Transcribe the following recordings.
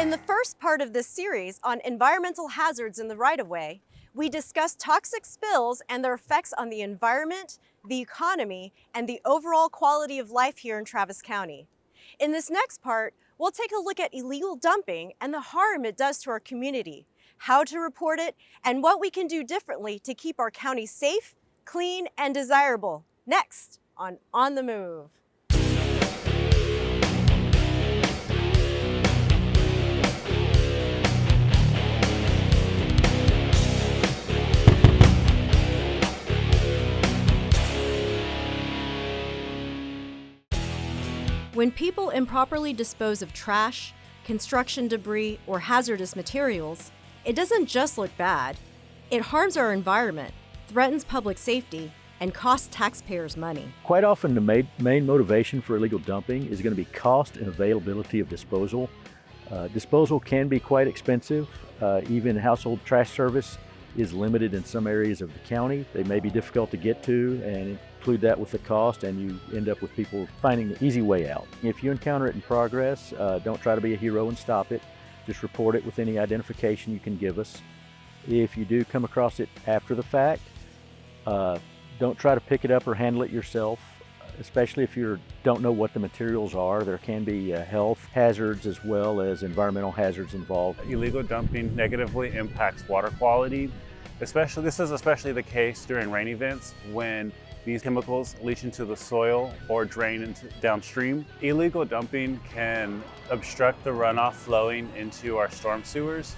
In the first part of this series on environmental hazards in the right-of-way, we discussed toxic spills and their effects on the environment, the economy, and the overall quality of life here in Travis County. In this next part, we'll take a look at illegal dumping and the harm it does to our community, how to report it, and what we can do differently to keep our county safe, clean, and desirable. Next on the Move. When people improperly dispose of trash, construction debris, or hazardous materials, it doesn't just look bad. It harms our environment, threatens public safety, and costs taxpayers money. Quite often the main motivation for illegal dumping is going to be cost and availability of disposal. Disposal can be quite expensive. Even household trash service is limited in some areas of the county. They may be difficult to get to, and include that with the cost, and you end up with people finding the easy way out. If you encounter it in progress, don't try to be a hero and stop it. Just report it with any identification you can give us. If you do come across it after the fact, don't try to pick it up or handle it yourself, especially if you don't know what the materials are. There can be health hazards as well as environmental hazards involved. Illegal dumping negatively impacts water quality. This is especially the case during rain events when these chemicals leach into the soil or drain downstream. Illegal dumping can obstruct the runoff flowing into our storm sewers.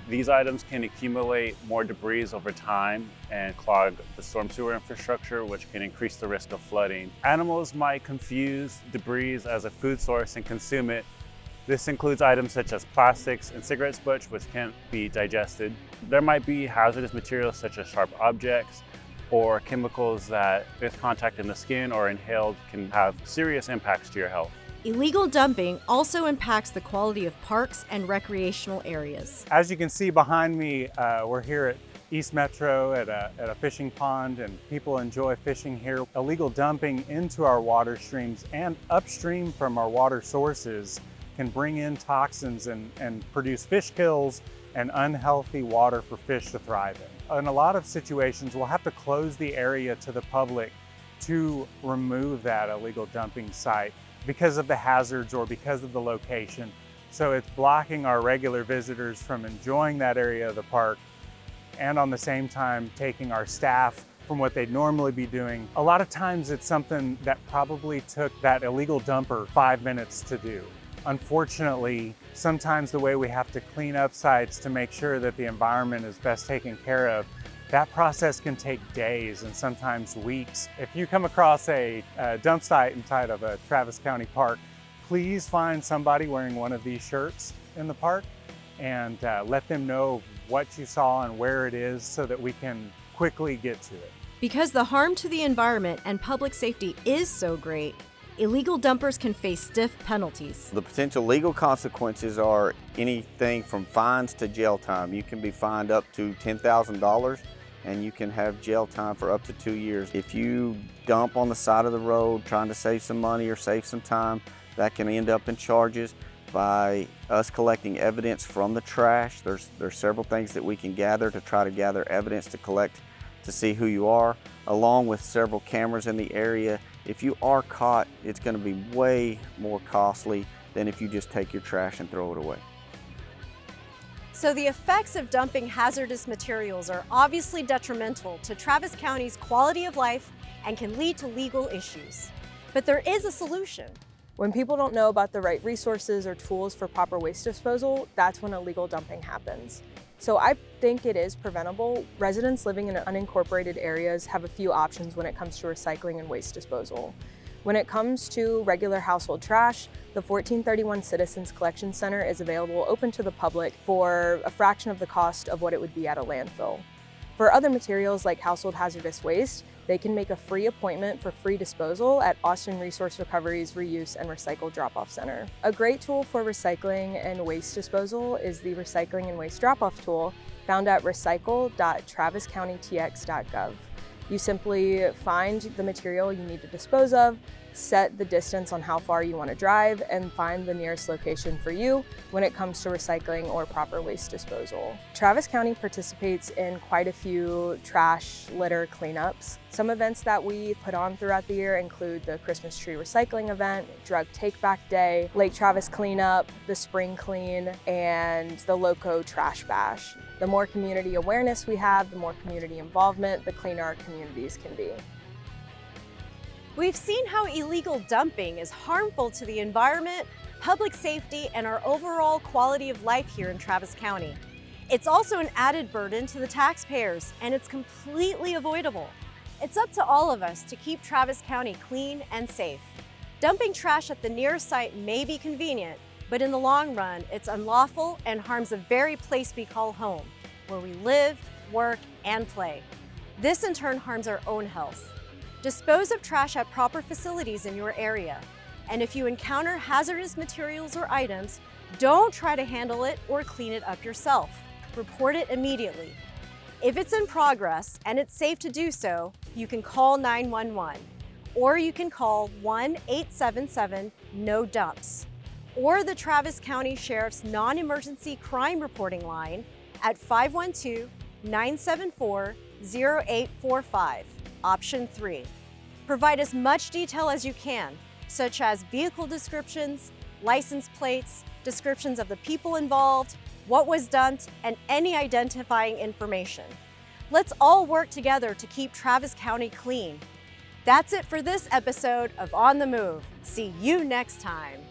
These items can accumulate more debris over time and clog the storm sewer infrastructure, which can increase the risk of flooding. Animals might confuse debris as a food source and consume it. This includes items such as plastics and cigarette butts, which can't be digested. There might be hazardous materials such as sharp objects or chemicals that, with contact in the skin or inhaled, can have serious impacts to your health. Illegal dumping also impacts the quality of parks and recreational areas. As you can see behind me, we're here at East Metro at a fishing pond, and people enjoy fishing here. Illegal dumping into our water streams and upstream from our water sources can bring in toxins and produce fish kills and unhealthy water for fish to thrive in. In a lot of situations, we'll have to close the area to the public to remove that illegal dumping site because of the hazards or because of the location. So it's blocking our regular visitors from enjoying that area of the park, and on the same time taking our staff from what they'd normally be doing. A lot of times it's something that probably took that illegal dumper 5 minutes to do. Unfortunately, sometimes the way we have to clean up sites to make sure that the environment is best taken care of, that process can take days and sometimes weeks. If you come across a dump site inside of a Travis County park, please find somebody wearing one of these shirts in the park and let them know what you saw and where it is so that we can quickly get to it. Because the harm to the environment and public safety is so great, illegal dumpers can face stiff penalties. The potential legal consequences are anything from fines to jail time. You can be fined up to $10,000 and you can have jail time for up to 2 years. If you dump on the side of the road trying to save some money or save some time, that can end up in charges. By us collecting evidence from the trash, there's several things that we can gather to try to gather evidence to collect to see who you are, along with several cameras in the area. If you are caught, it's going to be way more costly than if you just take your trash and throw it away. So the effects of dumping hazardous materials are obviously detrimental to Travis County's quality of life and can lead to legal issues. But there is a solution. When people don't know about the right resources or tools for proper waste disposal, that's when illegal dumping happens. So I think it is preventable. Residents living in unincorporated areas have a few options when it comes to recycling and waste disposal. When it comes to regular household trash, the 1431 Citizens Collection Center is available open to the public for a fraction of the cost of what it would be at a landfill. For other materials like household hazardous waste, they can make a free appointment for free disposal at Austin Resource Recovery's Reuse and Recycle Drop-Off Center. A great tool for recycling and waste disposal is the Recycling and Waste Drop-Off tool found at recycle.traviscountytx.gov. You simply find the material you need to dispose of, set the distance on how far you want to drive, and find the nearest location for you when it comes to recycling or proper waste disposal. Travis County participates in quite a few trash litter cleanups. Some events that we put on throughout the year include the Christmas tree recycling event, Drug Take Back Day, Lake Travis Cleanup, the Spring Clean, and the Loco Trash Bash. The more community awareness we have, the more community involvement, the cleaner our communities can be. We've seen how illegal dumping is harmful to the environment, public safety, and our overall quality of life here in Travis County. It's also an added burden to the taxpayers, and it's completely avoidable. It's up to all of us to keep Travis County clean and safe. Dumping trash at the nearest site may be convenient, but in the long run, it's unlawful and harms the very place we call home, where we live, work, and play. This in turn harms our own health. Dispose of trash at proper facilities in your area. And if you encounter hazardous materials or items, don't try to handle it or clean it up yourself. Report it immediately. If it's in progress and it's safe to do so, you can call 911, or you can call 1-877-NO-DUMPS, or the Travis County Sheriff's non-emergency crime reporting line at 512-974-0845, option 3. Provide as much detail as you can, such as vehicle descriptions, license plates, descriptions of the people involved, what was dumped, and any identifying information. Let's all work together to keep Travis County clean. That's it for this episode of On the Move. See you next time.